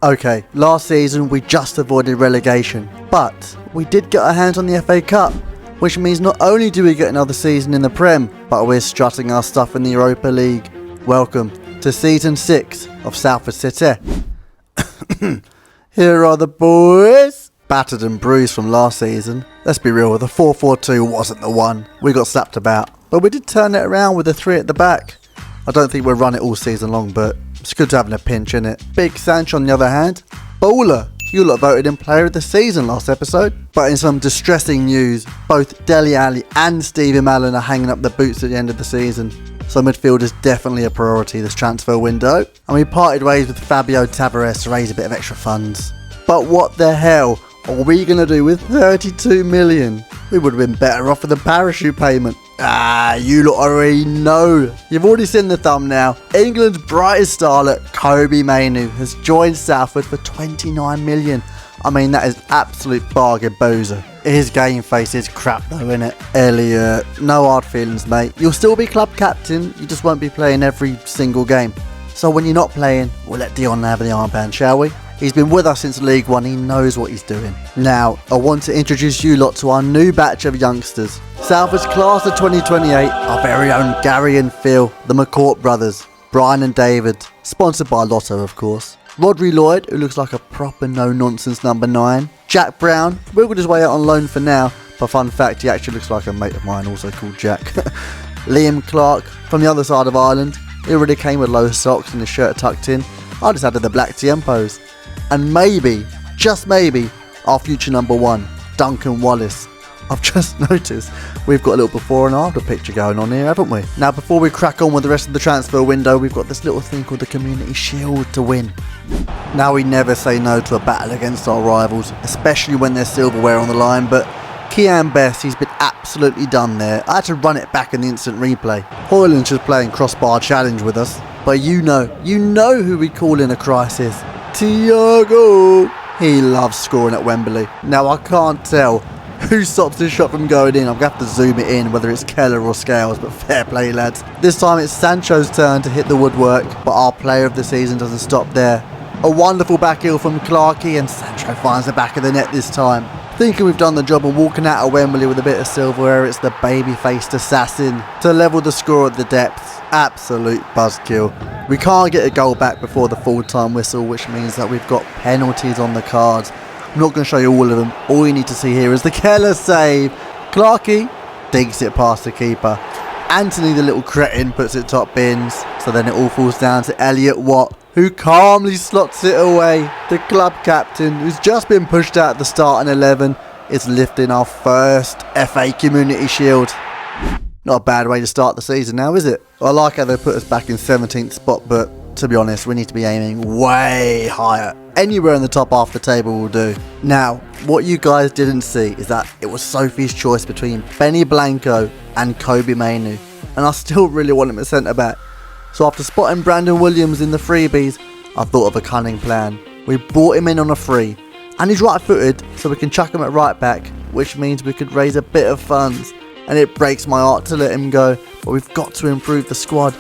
Okay, last season we just avoided relegation, but we did get our hands on the FA Cup, which means not only do we get another season in the Prem, but we're strutting our stuff in the Europa League. Welcome to Season 6 of Salford City. Here are the boys. Battered and bruised from last season. Let's be real, the 4-4-2 wasn't the one. We got slapped about, but we did turn it around with the 3 at the back. I don't think we'll run it all season long, but it's good to have a pinch, innit? Big Sancho on the other hand. Bowler, you lot voted in player of the season last episode. But in some distressing news, both Dele Alli and Stevie Malin are hanging up the boots at the end of the season. So midfield is definitely a priority this transfer window. And we parted ways with Fabio Tavares to raise a bit of extra funds. But what the hell are we going to do with 32 million? We would have been better off with a parachute payment. You lot already know. You've already seen the thumbnail. England's brightest starlet, Kobbie Mainoo, has joined Salford for 29 million. I mean, that is absolute bargain bozo. His game face is crap though, innit? Elliot, no hard feelings, mate. You'll still be club captain, you just won't be playing every single game. So when you're not playing, we'll let Dion have the armband, shall we? He's been with us since League One, he knows what he's doing. Now, I want to introduce you lot to our new batch of youngsters. Salford's class of 2028, our very own Gary and Phil, the McCourt brothers, Brian and David, sponsored by Lotto of course. Rodri Lloyd, who looks like a proper no-nonsense number 9. Jack Brown, wiggled his way out on loan for now, but fun fact, he actually looks like a mate of mine also called Jack. Liam Clark, from the other side of Ireland, he already came with low socks and his shirt tucked in. I just added the black Tiempos. And maybe, just maybe, our future number 1, Duncan Wallace. I've just noticed we've got a little before and after picture going on here, haven't we? Now, before we crack on with the rest of the transfer window, we've got this little thing called the Community Shield to win. Now, we never say no to a battle against our rivals, especially when there's silverware on the line, but Kian Best, he's been absolutely done there. I had to run it back in the instant replay. Hoyland's just playing crossbar challenge with us, but you know who we call in a crisis. Thiago! He loves scoring at Wembley. Now, I can't tell who stops this shot from going in. I'm going to have to zoom it in, whether it's Keller or Scales, but fair play, lads. This time it's Sancho's turn to hit the woodwork, but our player of the season doesn't stop there. A wonderful back heel from Clarkey, and Sancho finds the back of the net this time. Thinking we've done the job of walking out of Wembley with a bit of silverware, it's the baby-faced assassin to level the score at the depths. Absolute buzzkill. We can't get a goal back before the full-time whistle, which means that we've got penalties on the cards. I'm not going to show you all of them. All you need to see here is the Keller save. Clarkey digs it past the keeper. Anthony, the little cretin, puts it top bins. So then it all falls down to Elliot Watt, who calmly slots it away. The club captain, who's just been pushed out at the starting 11, is lifting our first FA Community Shield. Not a bad way to start the season now, is it? I like how they put us back in 17th spot, but to be honest, we need to be aiming way higher. Anywhere in the top half of the table will do. Now, what you guys didn't see is that it was Sophie's choice between Benny Blanco and Kobbie Mainoo, and I still really want him at centre back. So after spotting Brandon Williams in the freebies, I thought of a cunning plan. We brought him in on a free, and he's right-footed, so we can chuck him at right back, which means we could raise a bit of funds. And it breaks my heart to let him go, but we've got to improve the squad,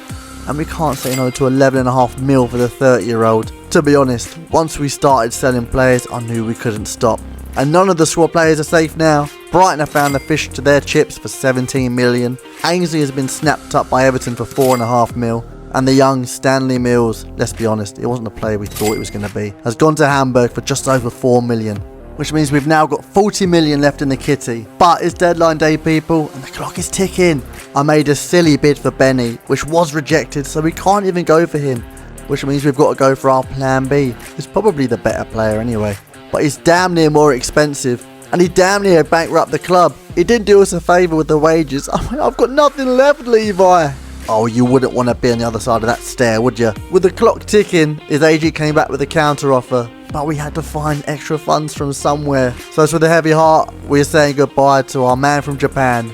and we can't say no to 11.5 mil for the 30-year-old. To be honest, once we started selling players, I knew we couldn't stop. And none of the squad players are safe now. Brighton have found the fish to their chips for 17 million. Ainsley has been snapped up by Everton for 4.5 mil. And the young Stanley Mills, let's be honest, it wasn't a player we thought it was going to be, has gone to Hamburg for just over 4 million. Which means we've now got 40 million left in the kitty. But it's deadline day, people, and the clock is ticking. I made a silly bid for Benny, which was rejected, so we can't even go for him. Which means we've got to go for our plan B. He's probably the better player anyway. But he's damn near more expensive. And he damn near bankrupt the club. He didn't do us a favour with the wages. I've got nothing left, Levi. Oh, you wouldn't want to be on the other side of that stair, would you? With the clock ticking, his AG came back with a counter offer. But we had to find extra funds from somewhere. So with a heavy heart, we're saying goodbye to our man from Japan.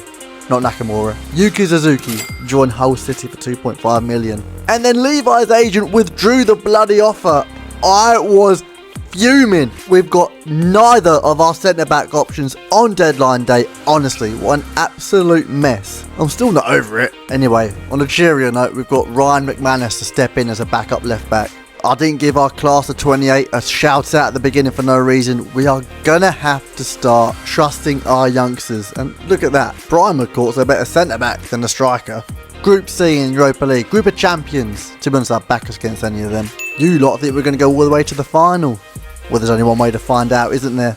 Not Nakamura. Yuki Suzuki joined Hull City for 2.5 million. And then Levi's agent withdrew the bloody offer. I was fuming. We've got neither of our centre-back options on deadline day. Honestly, what an absolute mess. I'm still not over it. Anyway, on a cheerier note, we've got Ryan McManus to step in as a backup left-back. I didn't give our class of 28 a shout out at the beginning for no reason. We are gonna have to start trusting our youngsters. And look at that. Brian McCourt's a better centre back than a striker. Group C in Europa League. Group of champions. To be honest, I'd back us against any of them. You lot think we're going to go all the way to the final? Well, there's only one way to find out, isn't there?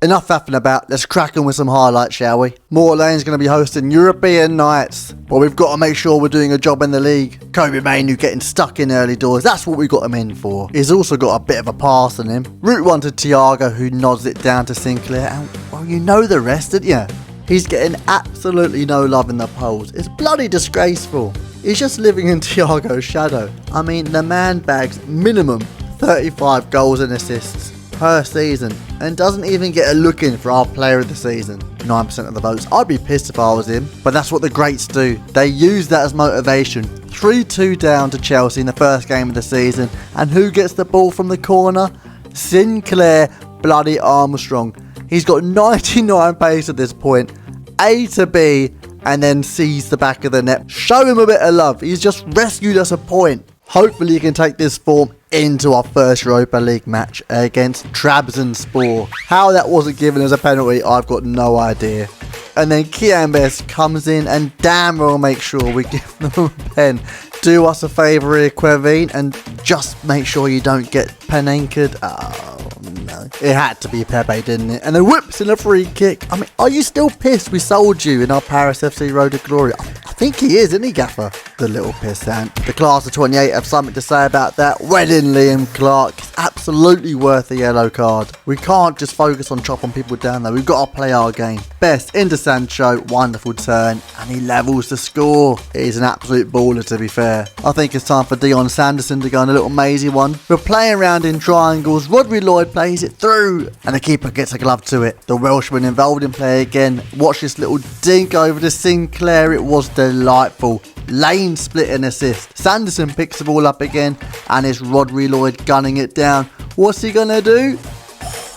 Enough faffing about, let's crack on with some highlights, shall we? Moor Lane's going to be hosting European nights, but we've got to make sure we're doing a job in the league. Kobe Mainu getting stuck in early doors, that's what we got him in for. He's also got a bit of a pass on him. Route 1 to Thiago, who nods it down to Sinclair, and well, you know the rest, didn't you? He's getting absolutely no love in the polls. It's bloody disgraceful. He's just living in Thiago's shadow. I mean, the man bags minimum 35 goals and assists per season and doesn't even get a look in for our player of the season. 9% of the votes. I'd be pissed if I was him, but that's what the greats do. They use that as motivation. 3-2 down to Chelsea in the first game of the season, and who gets the ball from the corner? Sinclair bloody Armstrong. He's got 99 pace at this point, A to B, and then sees the back of the net. Show him a bit of love. He's just rescued us a point. Hopefully he can take this form into our first Europa League match against Trabzonspor. How that wasn't given as a penalty, I've got no idea. And then Kiambes comes in and damn well make sure we give them a pen. Do us a favour here, Quevin, and just make sure you don't get pen-anchored. Oh, no. It had to be Pepe, didn't it? And then whips in a free kick. I mean, are you still pissed we sold you in our Paris FC Road to Glory? I think he is, isn't he, Gaffer? The little pissant. The class of 28 have something to say about that. Wedding Liam Clark. It's absolutely worth a yellow card. We can't just focus on chopping people down, though. We've got to play our game. Best into Sancho. Wonderful turn. And he levels the score. He's an absolute baller, to be fair. I think it's time for Dion Sanderson to go on a little mazy one. We're playing around in triangles. Rodri Lloyd plays it through, and the keeper gets a glove to it. The Welshman involved in play again. Watch this little dink over to Sinclair. It was delightful. Lane split an assist. Sanderson picks the ball up again, and it's Rodri Lloyd gunning it down. What's he gonna do?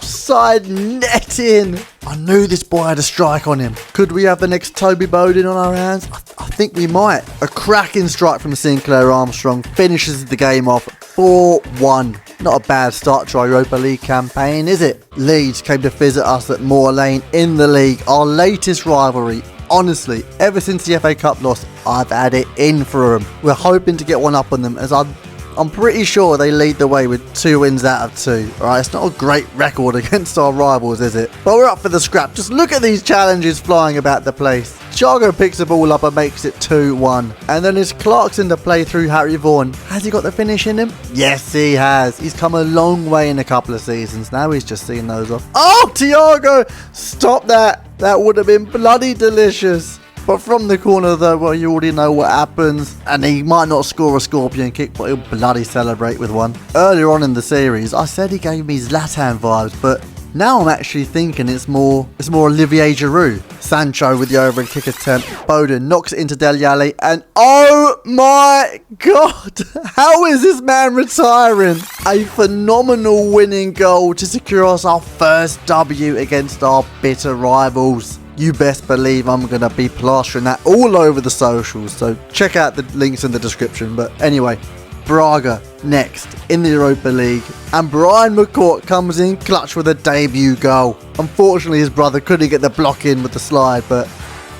Side netting. I knew this boy had a strike on him. Could we have the next Toby Bowden on our hands? I think we might. A cracking strike from Sinclair Armstrong finishes the game off 4-1. Not a bad start to our Europa League campaign, is it? Leeds came to visit us at Moor Lane in the league, our latest rivalry. Honestly, ever since the FA Cup loss, I've had it in for them. We're hoping to get one up on them, as I'm pretty sure they lead the way with 2 wins out of 2. Alright, it's not a great record against our rivals, is it? But we're up for the scrap. Just look at these challenges flying about the place. Thiago picks the ball up and makes it 2-1. And then it's Clarkson to play through Harry Vaughan. Has he got the finish in him? Yes, he has. He's come a long way in a couple of seasons. Now he's just seeing those off. Oh, Thiago! Stop that. That would have been bloody delicious. But from the corner though, well, you already know what happens. And he might not score a scorpion kick, but he'll bloody celebrate with one. Earlier on in the series, I said he gave me Zlatan vibes, but now I'm actually thinking it's more Olivier Giroud. Sancho with the overhead kick attempt. Bowden knocks it into Dele Alli, and oh my god, how is this man retiring? A phenomenal winning goal to secure us our first W against our bitter rivals. You best believe I'm going to be plastering that all over the socials, so check out the links in the description. But anyway, Braga next in the Europa League, and Brian McCourt comes in clutch with a debut goal. Unfortunately, his brother couldn't get the block in with the slide, but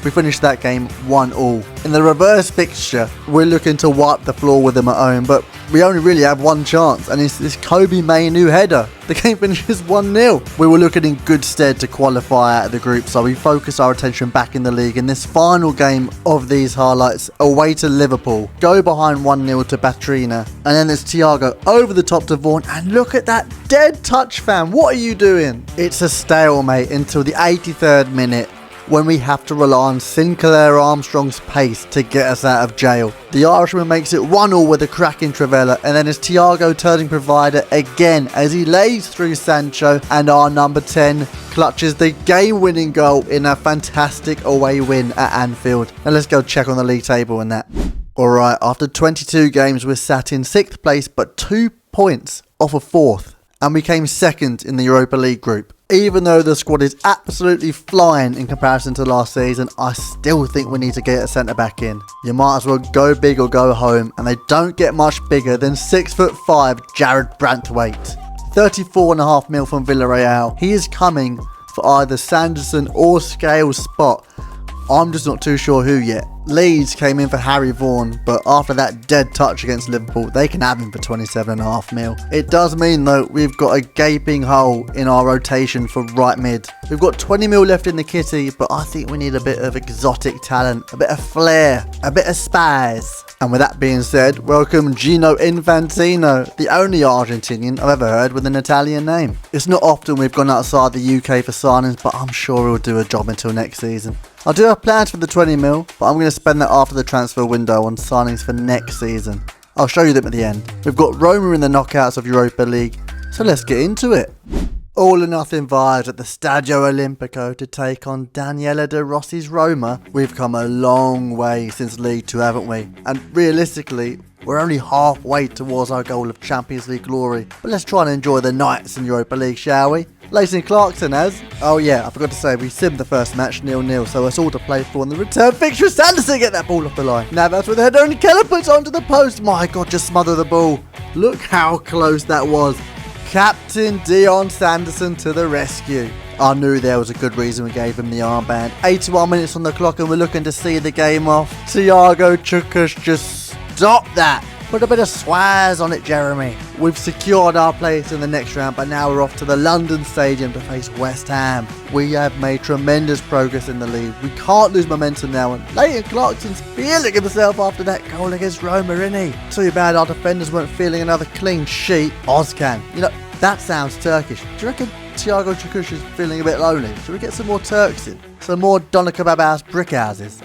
we finished that game 1-1. In the reverse fixture, we're looking to wipe the floor with them at home, but we only really have one chance, and it's this Kobe Mainu header. The game finishes 1-0. We were looking in good stead to qualify out of the group, so we focus our attention back in the league in this final game of these highlights, away to Liverpool. Go behind 1-0 to Batrina, and then there's Thiago over the top to Vaughan, and look at that dead touch, fam. What are you doing? It's a stalemate until the 83rd minute, when we have to rely on Sinclair Armstrong's pace to get us out of jail. The Irishman makes it 1-1 with a cracking Trivella, and then it's Thiago turning provider again as he lays through Sancho, and our number 10 clutches the game-winning goal in a fantastic away win at Anfield. Now let's go check on the league table and that. Alright, after 22 games we're sat in 6th place but 2 points off of 4th, and we came 2nd in the Europa League group. Even though the squad is absolutely flying in comparison to last season, I still think we need to get a centre-back in. You might as well go big or go home, and they don't get much bigger than 6'5" Jared Branthwaite. 34.5 mil from Villarreal. He is coming for either Sanderson or Scales' spot. I'm just not too sure who yet. Leeds came in for Harry Vaughan, but after that dead touch against Liverpool, they can have him for 27.5 mil. It does mean though we've got a gaping hole in our rotation for right mid. We've got 20 mil left in the kitty, but I think we need a bit of exotic talent, a bit of flair, a bit of spice. And with that being said, welcome Gino Infantino, the only Argentinian I've ever heard with an Italian name. It's not often we've gone outside the UK for signings, but I'm sure he'll do a job until next season. I do have plans for the 20 mil, but I'm going to spend that after the transfer window on signings for next season. I'll show you them at the end. We've got Roma in the knockouts of Europa League, so let's get into it. All or nothing vibes at the Stadio Olimpico to take on Daniele De Rossi's Roma. We've come a long way since League 2, haven't we? And realistically, we're only halfway towards our goal of Champions League glory. But let's try and enjoy the nights in Europa League, shall we? Leighton Clarkson has. Oh yeah, I forgot to say, we simmed the first match 0-0, so it's all to play for on the return fixture. Sanderson get that ball off the line. Now that's with the header and Keller puts onto the post. My God, just smother the ball. Look how close that was. Captain Dion Sanderson to the rescue. I knew there was a good reason we gave him the armband. 81 minutes on the clock and we're looking to see the game off. Thiago Chukas just stop that. Put a bit of swaz on it, Jeremy. We've secured our place in the next round, but now we're off to the London Stadium to face West Ham. We have made tremendous progress in the league. We can't lose momentum now, and Leighton Clarkson's feeling himself after that goal against Roma, isn't he? Too bad our defenders weren't feeling another clean sheet. Ozcan. You know, that sounds Turkish. Do you reckon Thiago Chukush is feeling a bit lonely? Should we get some more Turks in? Some more Doner Kebab House brick houses?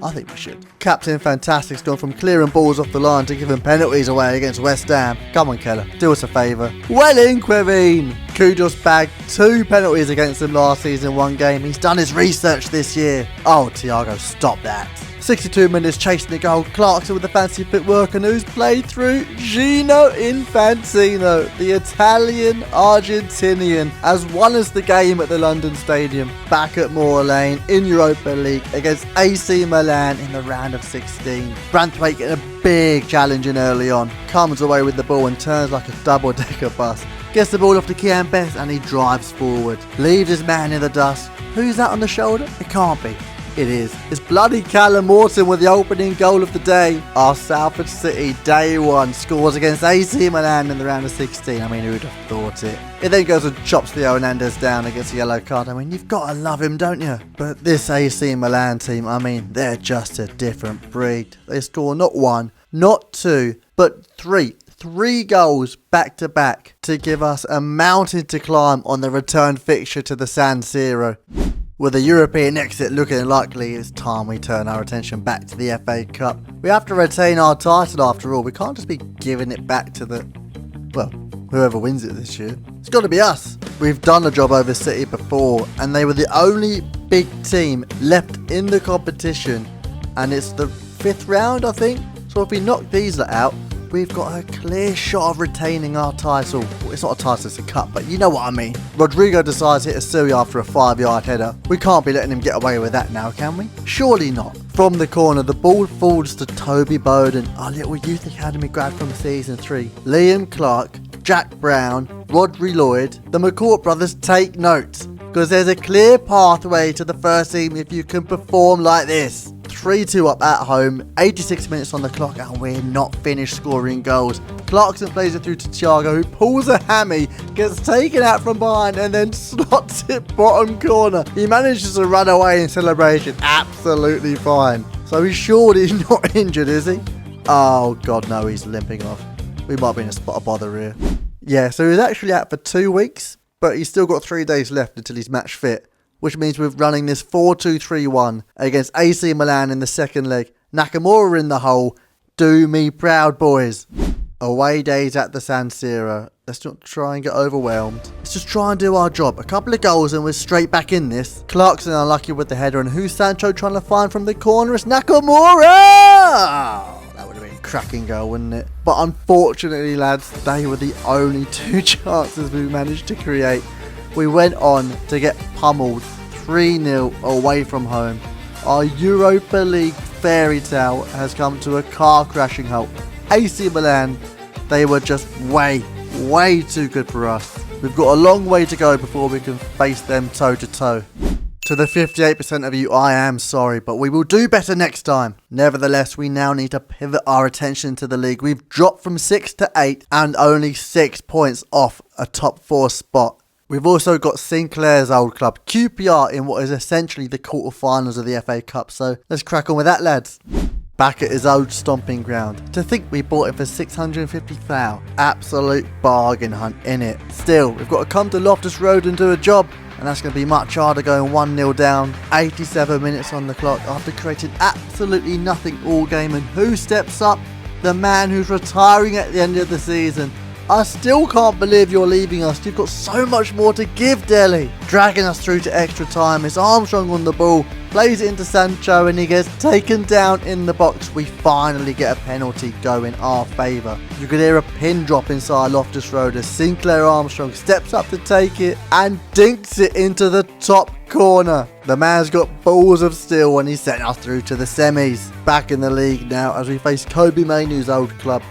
I think we should. Captain Fantastic's gone from clearing balls off the line to giving penalties away against West Ham. Come on, Keller, do us a favour. Well in, Queveen. Kudus bagged 2 penalties against him last season, 1 game. He's done his research this year. Oh, Thiago, stop that. 62 minutes chasing the goal. Clarkson with the fancy footwork, and who's played through? Gino Infantino, the Italian Argentinian, has won us the game at the London Stadium. Back at Moor Lane in Europa League against AC Milan in the round of 16. Branthwaite getting a big challenge in early on. Comes away with the ball and turns like a double-decker bus. Gets the ball off to Kian Best and he drives forward. Leaves his man in the dust. Who's that on the shoulder? It can't be. It is. It's bloody Callum Morton with the opening goal of the day. Our Salford City, day 1, scores against AC Milan in the round of 16. I mean, who'd have thought it? It then goes and chops Theo Hernandez down and gets a yellow card. I mean, you've got to love him, don't you? But this AC Milan team, I mean, they're just a different breed. They score not 1, not 2, but 3. 3 goals back to back to give us a mountain to climb on the return fixture to the San Siro. With a European exit looking likely, it's time we turn our attention back to the FA Cup. We have to retain our title after all. We can't just be giving it back to whoever wins it this year. It's got to be us. We've done a job over City before, and they were the only big team left in the competition. And it's the 5th round, I think. So if we knock these out, we've got a clear shot of retaining our title. Well, it's not a title, it's a cup, but you know what I mean. Rodrigo decides to hit a Sui after a 5-yard header. We can't be letting him get away with that now, can we? Surely not. From the corner, the ball falls to Toby Bowden, our little youth academy grad from season 3. Liam Clark, Jack Brown, Rodri Lloyd, the McCourt brothers take notes, because there's a clear pathway to the first team if you can perform like this. 3-2 up at home, 86 minutes on the clock, and we're not finished scoring goals. Clarkson plays it through to Thiago, who pulls a hammy, gets taken out from behind, and then slots it bottom corner. He manages to run away in celebration, absolutely fine. So he's surely not injured, is he? Oh God, no, he's limping off. We might be in a spot of bother here. Yeah, so he's actually out for 2 weeks, but he's still got 3 days left until he's match fit, which means we're running this 4-2-3-1 against AC Milan in the second leg. Nakamura in the hole. Do me proud, boys. Away days at the San Siro. Let's not try and get overwhelmed. Let's just try and do our job. A couple of goals and we're straight back in this. Clarkson unlucky with the header, and who's Sancho trying to find from the corner? It's Nakamura! Oh, that would have been a cracking goal, wouldn't it? But unfortunately, lads, they were the only 2 chances we managed to create. we went on to get pummeled 3-0 away from home. Our Europa League fairy tale has come to a car crashing halt. AC Milan, they were just way too good for us. We've got a long way to go before we can face them toe to toe. To the 58% of you, I am sorry, but we will do better next time. Nevertheless, we now need to pivot our attention to the league. We've dropped from 6 to 8 and only 6 points off a top 4 spot. We've also got Sinclair's old club, QPR, in what is essentially the quarterfinals of the FA Cup. So let's crack on with that, lads. Back at his old stomping ground. To think we bought him for 650,000. Absolute bargain hunt, innit? Still, we've got to come to Loftus Road and do a job. And that's going to be much harder going 1-0 down, 87 minutes on the clock after creating absolutely nothing all game. And who steps up? The man who's retiring at the end of the season. I still can't believe you're leaving us. You've got so much more to give, Delhi. Dragging us through to extra time. It's Armstrong on the ball. Plays it into Sancho and he gets taken down in the box. We finally get a penalty go in our favour. You could hear a pin drop inside Loftus Road as Sinclair Armstrong steps up to take it and dinks it into the top corner. The man's got balls of steel when he sent us through to the semis. Back in the league now as we face Kobe Mainoo's old club,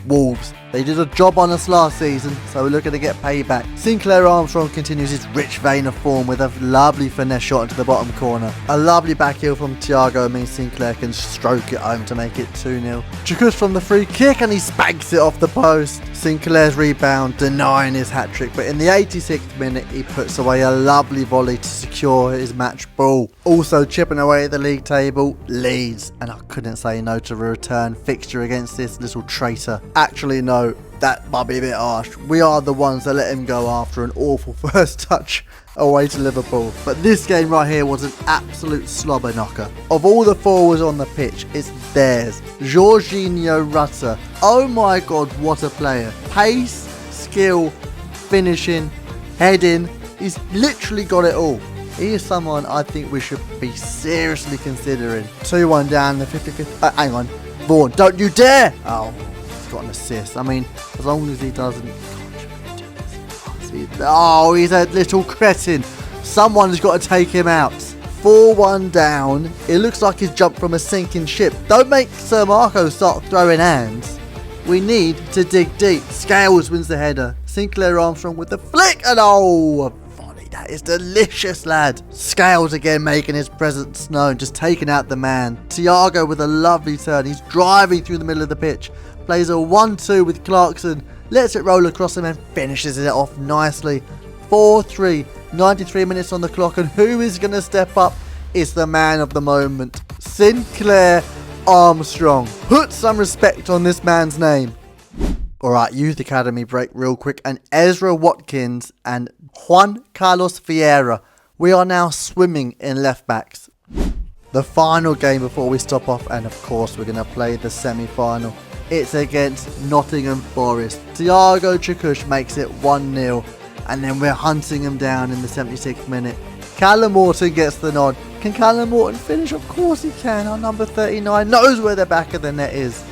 Wolves. They did a job on us last season, so we're looking to get payback. Sinclair Armstrong continues his rich vein of form with a lovely finesse shot into the bottom corner. A lovely back heel from Thiago means Sinclair can stroke it home to make it 2-0. Chikush from the free kick and he spanks it off the post. Sinclair's rebound denying his hat-trick, but in the 86th minute he puts away a lovely volley to secure his match ball. Also chipping away at the league table, Leeds, and I couldn't say no to a return fixture against this little traitor. Actually no, that might be a bit harsh. We are the ones that let him go after an awful first touch away to Liverpool. But this game right here was an absolute slobber knocker. Of all the forwards on the pitch, it's theirs. Jorginho Rutter. Oh my god, what a player. Pace, skill, finishing, heading. He's literally got it all. He is someone I think we should be seriously considering. 2-1 down the 55th. Hang on. Vaughan, don't you dare! Oh, he's got an assist. I mean, as long as he doesn't... Oh, he's a little cretin. Someone's got to take him out. 4-1 down. It looks like he's jumped from a sinking ship. Don't make Sir Marco start throwing hands. We need to dig deep. Scales wins the header. Sinclair Armstrong with the flick. And oh, a volley. That is delicious, lad. Scales again making his presence known. Just taking out the man. Thiago with a lovely turn. He's driving through the middle of the pitch. Plays a 1-2 with Clarkson. Lets it roll across him and finishes it off nicely. 4-3, 93 minutes on the clock, and who is going to step up? It's the man of the moment, Sinclair Armstrong. Put some respect on this man's name. Alright, Youth Academy break real quick, and Ezra Watkins and Juan Carlos Vieira. We are now swimming in left backs. The final game before we stop off, and of course we're going to play the semi-final. It's against Nottingham Forest. Thiago Chikush makes it 1-0. And then we're hunting him down in the 76th minute. Callum Morton gets the nod. Can Callum Morton finish? Of course he can. Our number 39 knows where the back of the net is.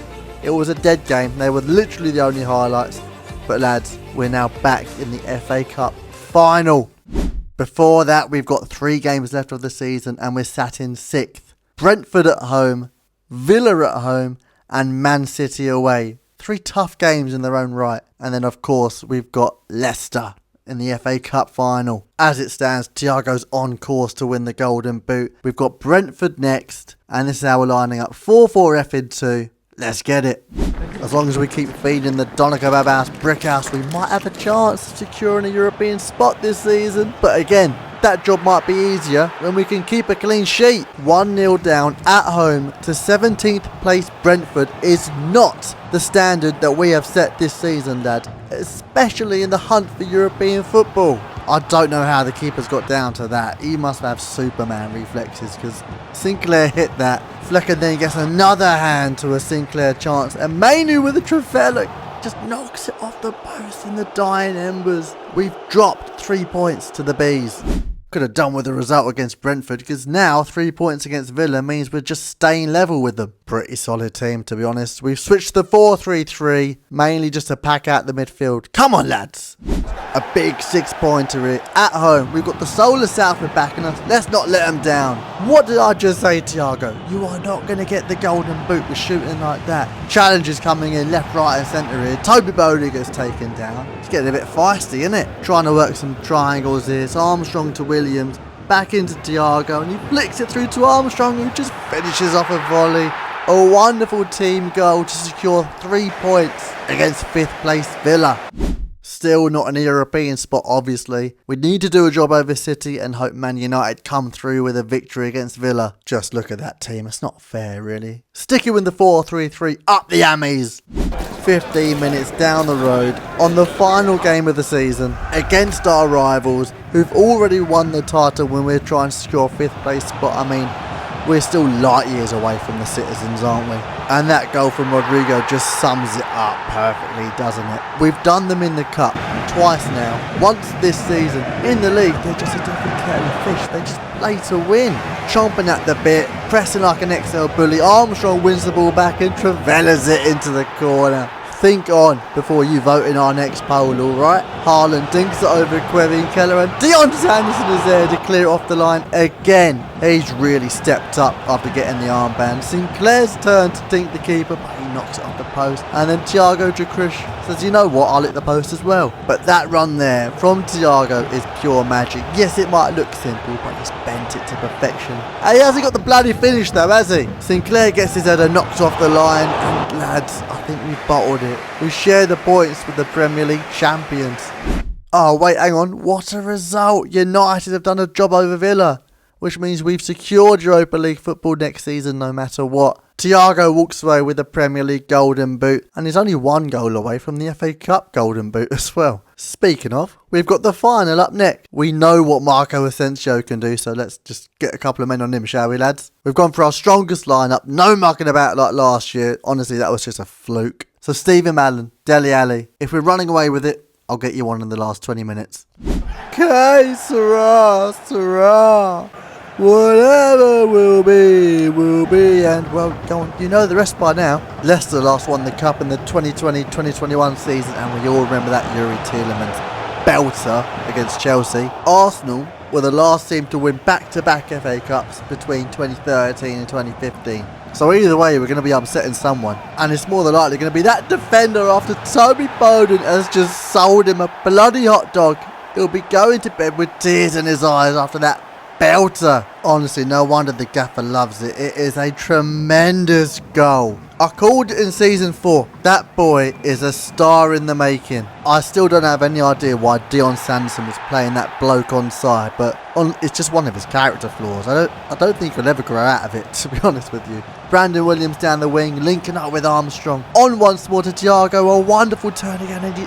It was a dead game. They were literally the only highlights. But lads, we're now back in the FA Cup final. Before that, we've got 3 games left of the season and we're sat in 6th. Brentford at home, Villa at home, and Man City away. 3 tough games in their own right. And then of course we've got Leicester in the FA Cup final. As it stands, Thiago's on course to win the Golden Boot. We've got Brentford next. And this is how we're lining up. 4-4 F2. Let's get it. As long as we keep feeding the Donica Babas brick house, we might have a chance of securing a European spot this season. But again, that job might be easier when we can keep a clean sheet. 1-0 down at home to 17th place Brentford is not the standard that we have set this season, lad. Especially in the hunt for European football. I don't know how the keeper's got down to that. He must have Superman reflexes because Sinclair hit that. Flecker then gets another hand to a Sinclair chance. And Mainoo with a Trevella just knocks it off the post in the dying embers. We've dropped 3 points to the Bees. Could have done with the result against Brentford, because now 3 points against Villa means we're just staying level with them. Pretty solid team, to be honest. We've switched to 4-3-3, mainly just to pack out the midfield. Come on, lads! A big 6-pointer here at home. We've got the Solar Salford backing us. Let's not let them down. What did I just say, Thiago? You are not going to get the golden boot with shooting like that. Challenges coming in left, right and centre here. Toby Bowley gets taken down. It's getting a bit feisty, isn't it? Trying to work some triangles here. It's Armstrong to Williams. Back into Thiago, and he flicks it through to Armstrong, who just finishes off a volley. A wonderful team goal to secure 3 points against 5th place Villa. Still not an European spot, obviously. We need to do a job over City and hope Man United come through with a victory against Villa. Just look at that team. It's not fair, really. Sticking with the 4-3-3, up the AMMIES. 15 minutes down the road on the final game of the season against our rivals, who've already won the title when we're trying to secure 5th place spot. I mean, we're still light years away from the Citizens, aren't we? And that goal from Rodrigo just sums it up perfectly, doesn't it? We've done them in the Cup twice now. Once this season. In the league, they're just a different kettle of fish. They just play to win. Chomping at the bit, pressing like an XL bully. Armstrong wins the ball back and Travella's it into the corner. Think on before you vote in our next poll, alright? Haaland dinks it over Kevin Keller and Dion Sanderson is there to clear it off the line again. He's really stepped up after getting the armband. Sinclair's turn to dink the keeper, but he knocks it off the post. And then Thiago Jakrish says, you know what, I'll hit the post as well. But that run there from Thiago is pure magic. Yes, it might look simple, but he's bent it to perfection. And he hasn't got the bloody finish though, has he? Sinclair gets his header knocked off the line, and lads, I think we bottled it. We share the points with the Premier League champions. Oh wait, hang on, what a result. United have done a job over Villa, which means we've secured Europa League football next season no matter what. Thiago walks away with the Premier League golden boot, and he's only 1 goal away from the FA Cup golden boot as well. Speaking of, we've got the final up next. We know what Marco Asensio can do, so let's just get a couple of men on him, shall we, lads? We've gone for our strongest lineup, no mucking about like last year. Honestly, that was just a fluke. So Stephen Allen, Dele Alli, if we're running away with it, I'll get you one in the last 20 minutes. Okay, Sarah. Whatever will be, and well, go on, you know the rest by now. Leicester last won the Cup in the 2020-2021 season, and we all remember that Yuri Tielemans belter against Chelsea. Arsenal were the last team to win back-to-back FA Cups between 2013 and 2015. So either way, we're going to be upsetting someone, and it's more than likely going to be that defender after Toby Bowden has just sold him a bloody hot dog. He'll be going to bed with tears in his eyes after that belter. Honestly, no wonder the gaffer loves it. It is a tremendous goal. I called it in season 4. That boy is a star in the making. I still don't have any idea why Dion Sanderson was playing that bloke on side, but it's just one of his character flaws. I don't think he'll ever grow out of it, to be honest with you. Brandon Williams down the wing, linking up with Armstrong. On once more to Thiago, a wonderful turn again, and he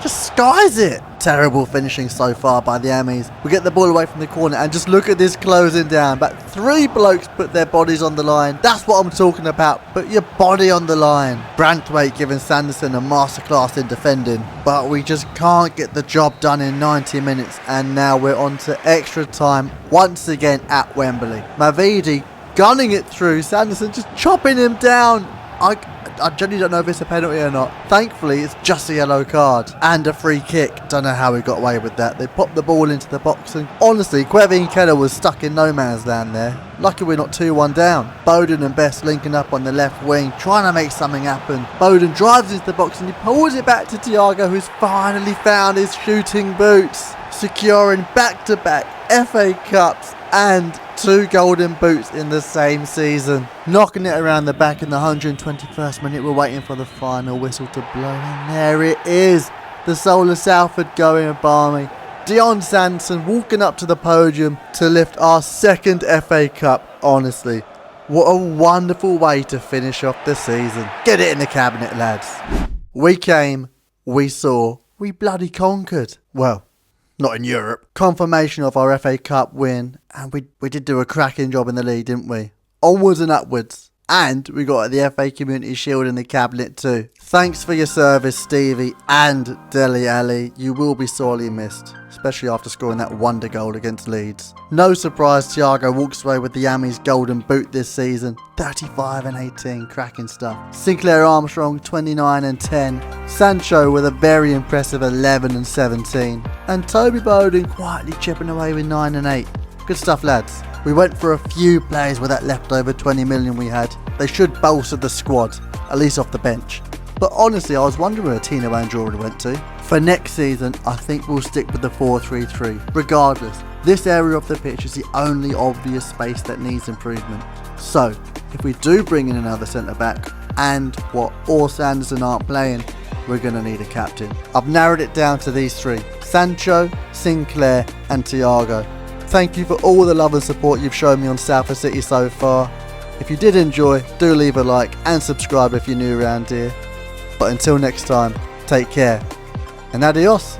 just skies it. Terrible finishing so far by the AMMIES. We get the ball away from the corner and just look at this closing down. But 3 blokes put their bodies on the line. That's what I'm talking about. Put your body on the line. Branthwaite giving Sanderson a masterclass in defending. But we just can't get the job done in 90 minutes. And now we're on to extra time once again at Wembley. Mavidi gunning it through. Sanderson just chopping him down. I genuinely don't know if it's a penalty or not. Thankfully, it's just a yellow card and a free kick. Don't know how we got away with that. They popped the ball into the box, and honestly, Kevin Keller was stuck in no man's land there. Lucky we're not 2-1 down. Bowden and Best linking up on the left wing, trying to make something happen. Bowden drives into the box and he pulls it back to Thiago, who's finally found his shooting boots, securing back-to-back FA Cups and 2 golden boots in the same season. Knocking it around the back in the 121st minute. We're waiting for the final whistle to blow, and there it is. The Solar Salford going balmy. Dion Sanderson walking up to the podium to lift our 2nd FA Cup. Honestly, what a wonderful way to finish off the season. Get it in the cabinet, lads. We came, we saw, we bloody conquered. Well, not in Europe. Confirmation of our FA Cup win, and we did do a cracking job in the league, didn't we? Onwards and upwards. And we got the FA Community Shield in the cabinet too. Thanks for your service, Stevie and Dele Alli. You will be sorely missed, especially after scoring that wonder goal against Leeds. No surprise Thiago walks away with the AMMIES golden boot this season. 35 and 18, cracking stuff. Sinclair Armstrong 29 and 10. Sancho with a very impressive 11 and 17. And Toby Bowden quietly chipping away with 9 and 8. Good stuff, lads. We went for a few players with that leftover 20 million we had. They should bolster the squad, at least off the bench. But honestly, I was wondering where Tino Andorra went to. For next season, I think we'll stick with the 4-3-3. Regardless, this area of the pitch is the only obvious space that needs improvement. So, if we do bring in another centre-back, and or Sanderson aren't playing, we're going to need a captain. I've narrowed it down to these three: Sancho, Sinclair and Thiago. Thank you for all the love and support you've shown me on Salford City so far. If you did enjoy, do leave a like and subscribe if you're new around here. But until next time, take care and adios.